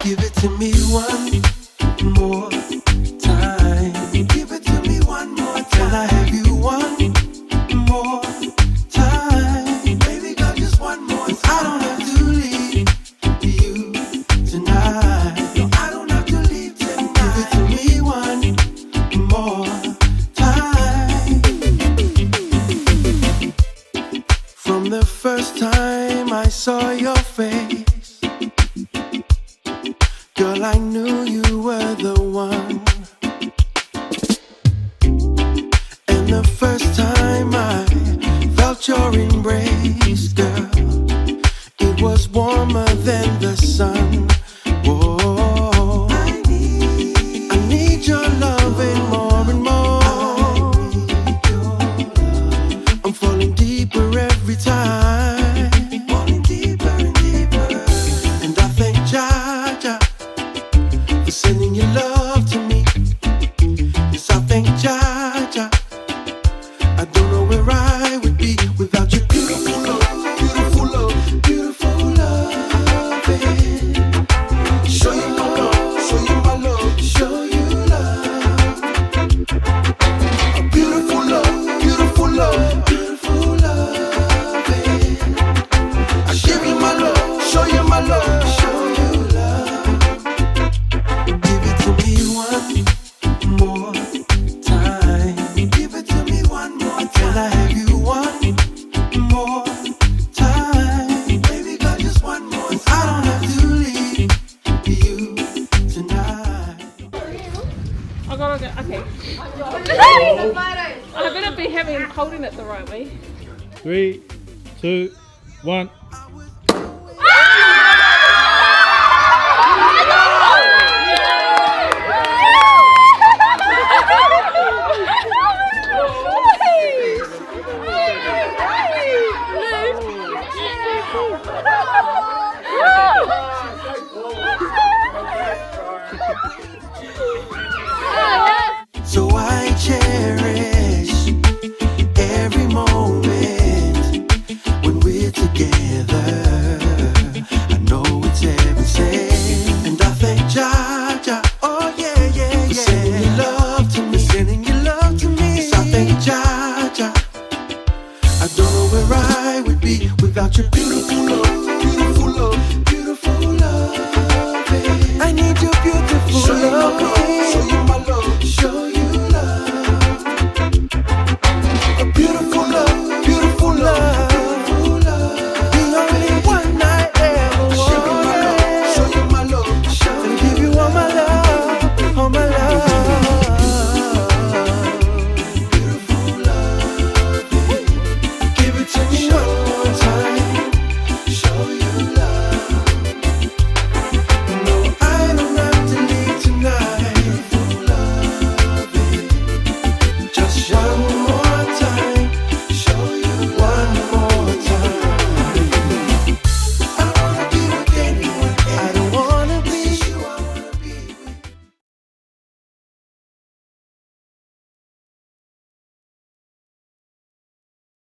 Give it to me one more time. Give it to me one more time. Can I have you one more time? Baby girl, just one more time. I don't have to leave you tonight. No, I don't have to leave tonight. Give it to me one more time. From the first time I saw your face, girl, I knew you were the one. And the first time I felt your embrace, girl, it was warmer than the sun. Whoa, I need your loving more and more. I'm falling deeper every time. Falling deeper and deeper. And I thank Jah for sending your love to me. Yes, I thank Jah. I don't know where I would be without your beautiful love, beautiful love, beautiful loving. Show you my love, show you my love, show you love. A beautiful love, beautiful love, beautiful loving. I give you my love, show you my love, show you love. Give it to me one more time. Give it to me one more time. Can I have you one more time? Baby girl, just one more time. I don't have to leave you tonight. I gotta go. Okay. I better be holding it the right way. 3, 2, 1.